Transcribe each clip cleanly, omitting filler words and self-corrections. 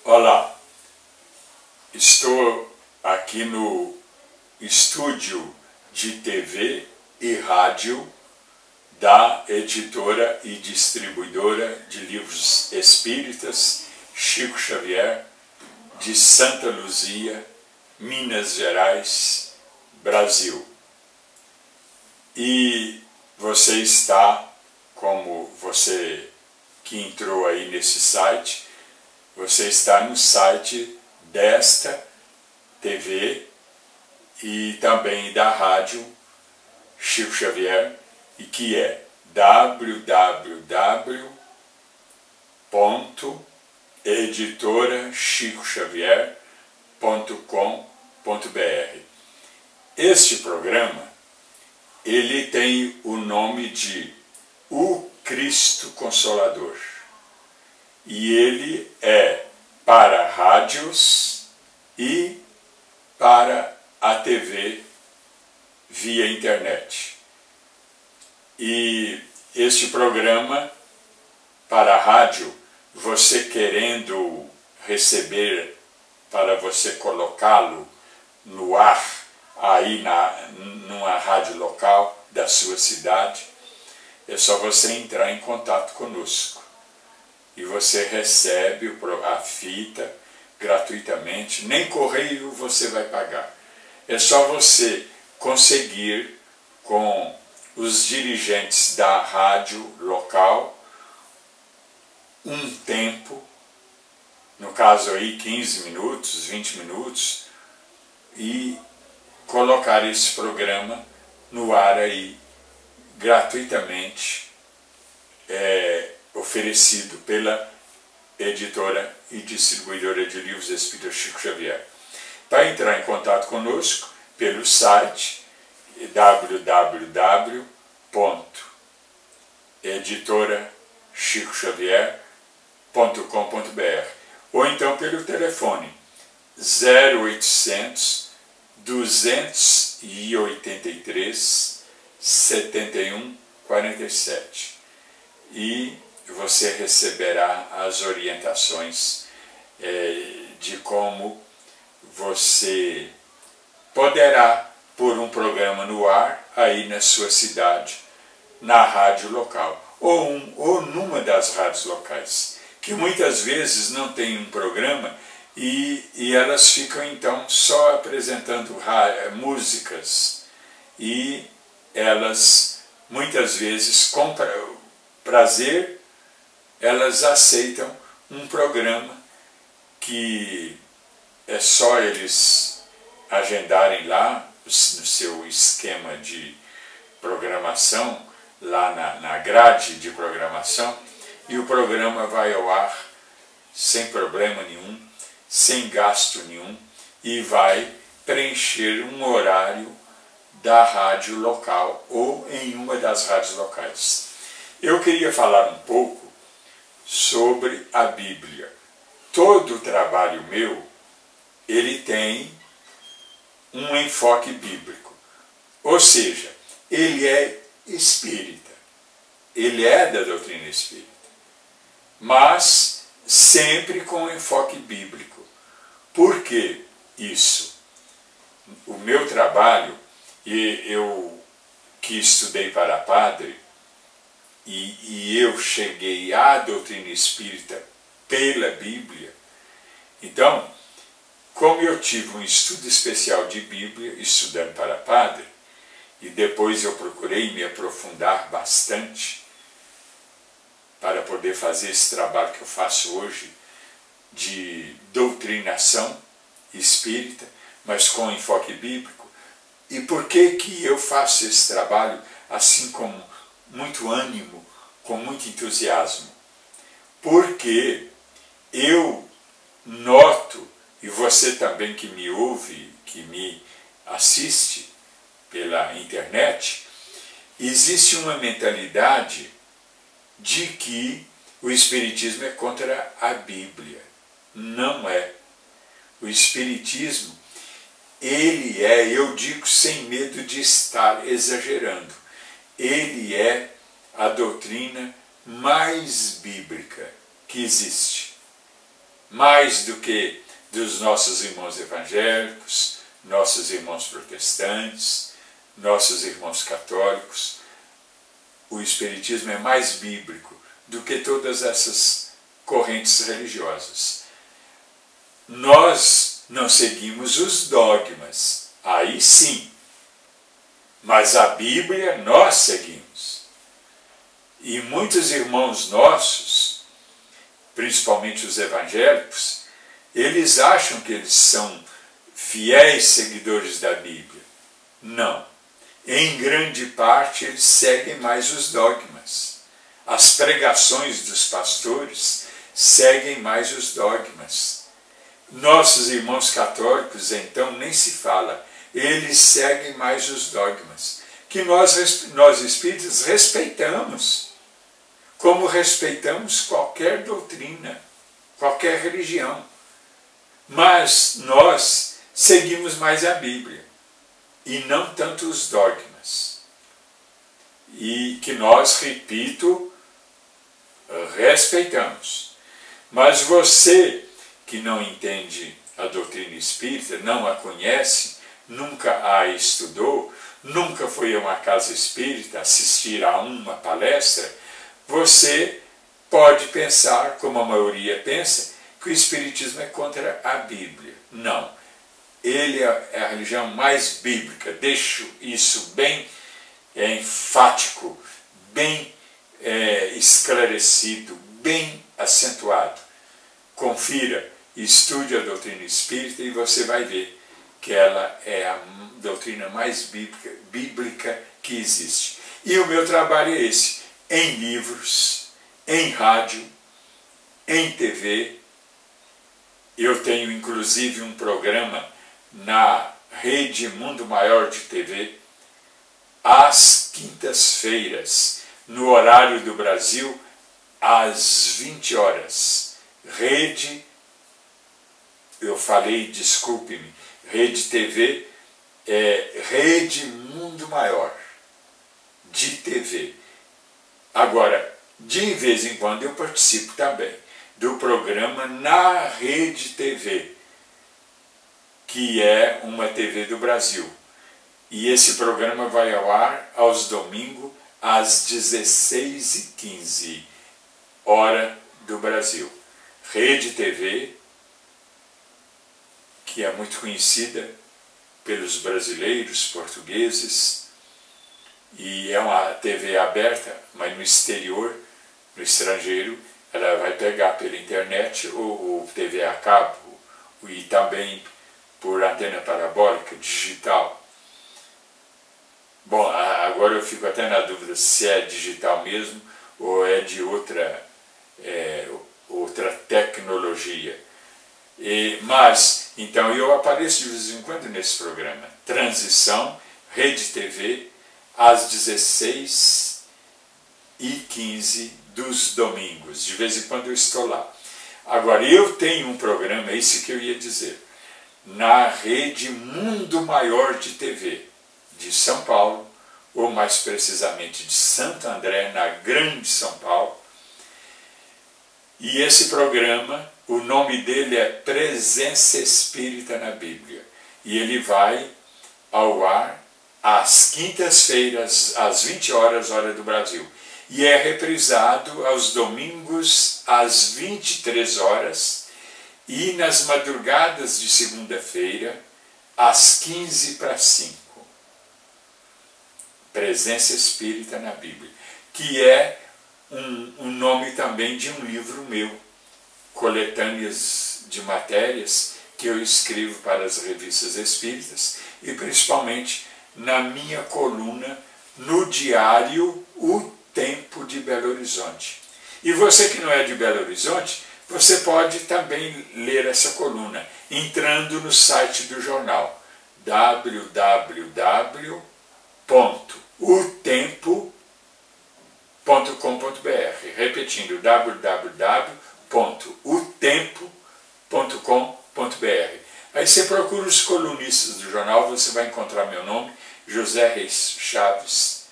Olá, estou aqui no estúdio de TV e rádio da editora e distribuidora de livros espíritas Chico Xavier, de Santa Luzia, Minas Gerais, Brasil. E você está, como você que entrou aí nesse site, você está no site desta TV e também da rádio Chico Xavier, e que é www.editorachicoxavier.com.br. Este programa, ele tem o nome de O Cristo Consolador. E ele é para rádios e para a TV via internet. E este programa para a rádio, você querendo receber para você colocá-lo no ar, aí numa rádio local da sua cidade, é só você entrar em contato conosco. E você recebe a fita gratuitamente, nem correio você vai pagar. É só você conseguir com os dirigentes da rádio local um tempo, no caso aí 15 minutos, 20 minutos, e colocar esse programa no ar aí gratuitamente, oferecido pela editora e distribuidora de livros espíritas Chico Xavier. Para entrar em contato conosco pelo site www.editorachicoxavier.com.br ou então pelo telefone 0800 283 7147 e você receberá as orientações de como você poderá pôr um programa no ar aí na sua cidade, na rádio local, ou numa das rádios locais, que muitas vezes não tem um programa e elas ficam então só apresentando músicas, e elas muitas vezes com prazer elas aceitam um programa que é só eles agendarem lá no seu esquema de programação, lá na grade de programação, e o programa vai ao ar sem problema nenhum, sem gasto nenhum, e vai preencher um horário da rádio local ou em uma das rádios locais. Eu queria falar um pouco sobre a Bíblia. Todo o trabalho meu, ele tem um enfoque bíblico. Ou seja, ele é espírita. Ele é da doutrina espírita. Mas sempre com enfoque bíblico. Por que isso? O meu trabalho, e eu que estudei para padre, e eu cheguei à doutrina espírita pela Bíblia. Então, como eu tive um estudo especial de Bíblia, estudando para padre, e depois eu procurei me aprofundar bastante para poder fazer esse trabalho que eu faço hoje de doutrinação espírita, mas com enfoque bíblico. E por que eu faço esse trabalho assim com muito ânimo, com muito entusiasmo? Porque eu noto, e você também que me ouve, que me assiste pela internet, existe uma mentalidade de que o Espiritismo é contra a Bíblia. Não é. O Espiritismo, ele é, eu digo sem medo de estar exagerando, ele é a doutrina mais bíblica que existe. mais do que dos nossos irmãos evangélicos, nossos irmãos protestantes, nossos irmãos católicos. O Espiritismo é mais bíblico do que todas essas correntes religiosas. Nós não seguimos os dogmas, aí sim, mas a Bíblia nós seguimos. E muitos irmãos nossos, principalmente os evangélicos, eles acham que eles são fiéis seguidores da Bíblia. Não. Em grande parte eles seguem mais os dogmas. As pregações dos pastores seguem mais os dogmas. Nossos irmãos católicos, então, nem se fala. Eles seguem mais os dogmas, que nós espíritas respeitamos, como respeitamos qualquer doutrina, qualquer religião. Mas nós seguimos mais a Bíblia, e não tanto os dogmas. E que nós, repito, respeitamos. Mas você que não entende a doutrina espírita, não a conhece, nunca a estudou, nunca foi a uma casa espírita assistir a uma palestra, você pode pensar, como a maioria pensa, que o Espiritismo é contra a Bíblia. Não. Ele é a religião mais bíblica. Deixo isso bem enfático, bem esclarecido, bem acentuado. Confira, estude a doutrina espírita e você vai ver que ela é a doutrina mais bíblica que existe. E o meu trabalho é esse, em livros, em rádio, em TV. Eu tenho inclusive um programa na Rede Mundo Maior de TV, às quintas-feiras, no horário do Brasil, às 20 horas. Eu falei, desculpe-me, Rede TV é Rede Mundo Maior de TV. Agora, de vez em quando eu participo também do programa na Rede TV, que é uma TV do Brasil. E esse programa vai ao ar aos domingos às 16h15, hora do Brasil. Rede TV, que é muito conhecida pelos brasileiros, portugueses, e é uma TV aberta, mas no exterior, no estrangeiro, ela vai pegar pela internet ou TV a cabo, e também por antena parabólica digital. Bom, agora eu fico até na dúvida se é digital mesmo ou é de outra tecnologia. Mas, então, eu apareço de vez em quando nesse programa. Transição, Rede TV, às 16h15 dos domingos. De vez em quando eu estou lá. Agora, eu tenho um programa, é isso que eu ia dizer, na Rede Mundo Maior de TV, de São Paulo, ou mais precisamente de Santo André, na Grande São Paulo. E esse programa, o nome dele é Presença Espírita na Bíblia. E ele vai ao ar às quintas-feiras, às 20 horas, hora do Brasil. E é reprisado aos domingos, às 23 horas, e nas madrugadas de segunda-feira, às 15:45. Presença Espírita na Bíblia, que é um nome também de um livro meu, coletâneas de matérias que eu escrevo para as revistas espíritas e principalmente na minha coluna no diário O Tempo de Belo Horizonte. E você que não é de Belo Horizonte, você pode também ler essa coluna entrando no site do jornal www.utempo.com.br, repetindo, www.utempo.com.br. Aí você procura os colunistas do jornal, você vai encontrar meu nome, José Reis Chaves,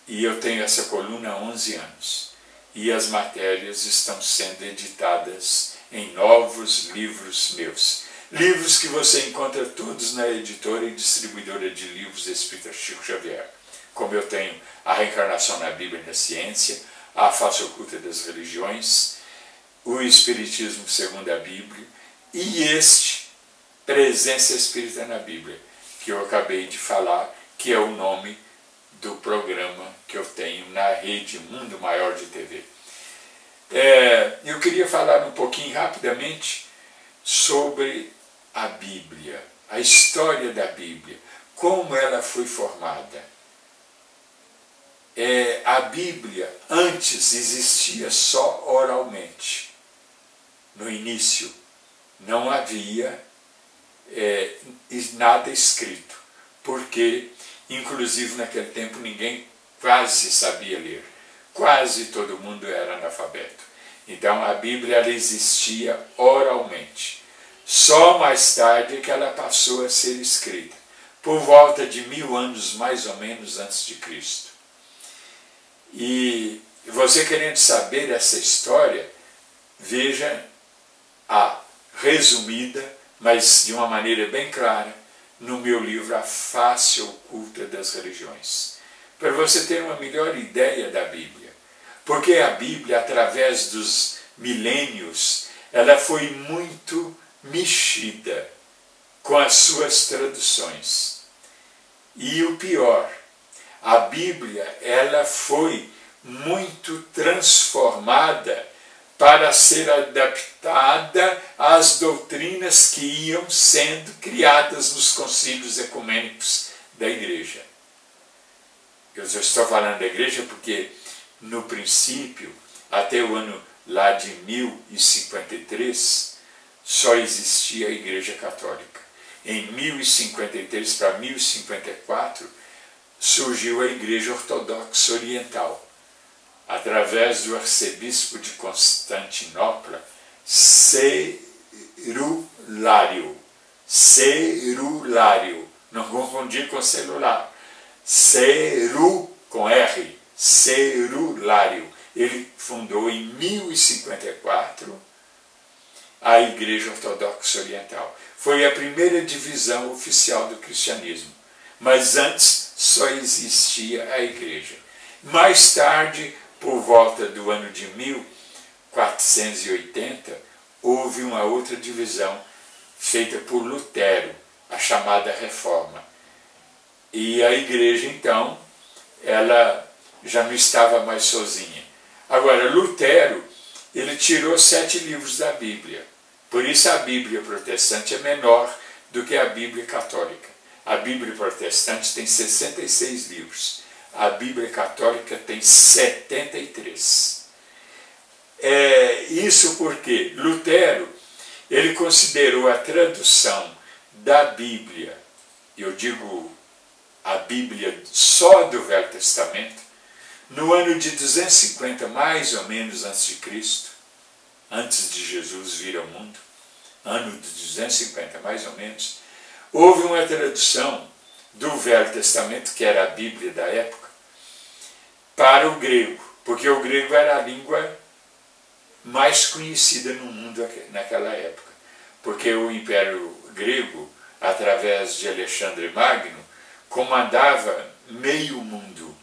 e eu tenho essa coluna há 11 anos. E as matérias estão sendo editadas em novos livros meus. Livros que você encontra todos na editora e distribuidora de livros Espírita Chico Xavier. Como eu tenho A Reencarnação na Bíblia e na Ciência, A Face Oculta das Religiões, O Espiritismo segundo a Bíblia e este, Presença Espírita na Bíblia, que eu acabei de falar, que é o nome do programa que eu tenho na rede Mundo Maior de TV. Eu queria falar um pouquinho rapidamente sobre a Bíblia, a história da Bíblia, como ela foi formada. A Bíblia antes existia só oralmente. No início não havia nada escrito, porque inclusive naquele tempo ninguém quase sabia ler, quase todo mundo era analfabeto. Então a Bíblia ela existia oralmente. Só mais tarde que ela passou a ser escrita, por volta de 1000 anos mais ou menos antes de Cristo. E você querendo saber essa história, veja a resumida, mas de uma maneira bem clara, no meu livro A Face Oculta das Religiões, para você ter uma melhor ideia da Bíblia. Porque a Bíblia, através dos milênios, ela foi muito mexida com as suas traduções. E o pior, a Bíblia ela foi muito transformada para ser adaptada às doutrinas que iam sendo criadas nos concílios ecumênicos da Igreja. Eu já estou falando da Igreja porque, no princípio, até o ano lá de 1053, só existia a Igreja Católica. Em 1053 para 1054, surgiu a Igreja Ortodoxa Oriental, através do arcebispo de Constantinopla, Cerulário. Cerulário, não confundir com celular. Ceru com R, Cerulário. Ele fundou em 1054 a Igreja Ortodoxa Oriental. Foi a primeira divisão oficial do cristianismo, mas antes só existia a Igreja. Mais tarde, por volta do ano de 1480, houve uma outra divisão feita por Lutero, a chamada Reforma. E a Igreja, então, ela já não estava mais sozinha. Agora, Lutero, ele tirou 7 livros da Bíblia. Por isso a Bíblia protestante é menor do que a Bíblia católica. A Bíblia protestante tem 66 livros. A Bíblia católica tem 73. Isso porque Lutero ele considerou a tradução da Bíblia, eu digo a Bíblia só do Velho Testamento, no ano de 250 mais ou menos antes de Cristo, antes de Jesus vir ao mundo, ano de 250 mais ou menos, houve uma tradução do Velho Testamento, que era a Bíblia da época, para o grego, porque o grego era a língua mais conhecida no mundo naquela época, porque o Império Grego, através de Alexandre Magno, comandava meio mundo.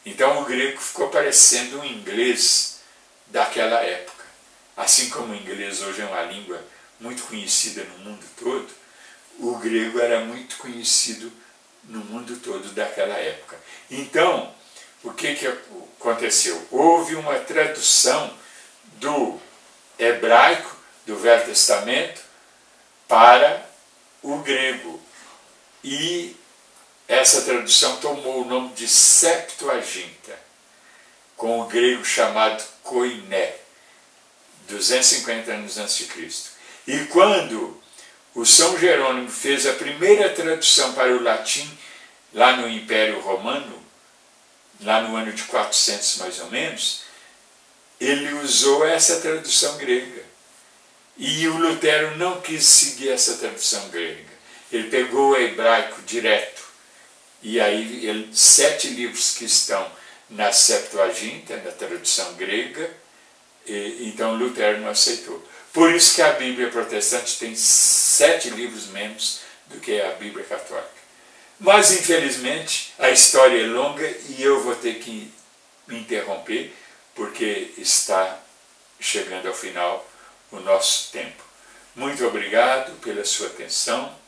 Então o grego ficou parecendo um inglês daquela época. Assim como o inglês hoje é uma língua muito conhecida no mundo todo, o grego era muito conhecido no mundo todo daquela época. Então, o que aconteceu? Houve uma tradução do hebraico, do Velho Testamento, para o grego. E essa tradução tomou o nome de Septuaginta, com o grego chamado koiné, 250 anos antes de Cristo. E quando o São Jerônimo fez a primeira tradução para o latim, lá no Império Romano, lá no ano de 400 mais ou menos, ele usou essa tradução grega. E o Lutero não quis seguir essa tradução grega. Ele pegou o hebraico direto. E aí, 7 livros que estão na Septuaginta, na tradução grega, então Lutero não aceitou. Por isso que a Bíblia protestante tem 7 livros menos do que a Bíblia católica. Mas, infelizmente, a história é longa e eu vou ter que me interromper, porque está chegando ao final o nosso tempo. Muito obrigado pela sua atenção.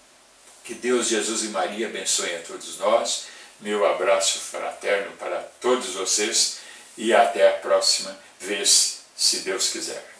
Que Deus, Jesus e Maria abençoem a todos nós. Meu abraço fraterno para todos vocês e até a próxima vez, se Deus quiser.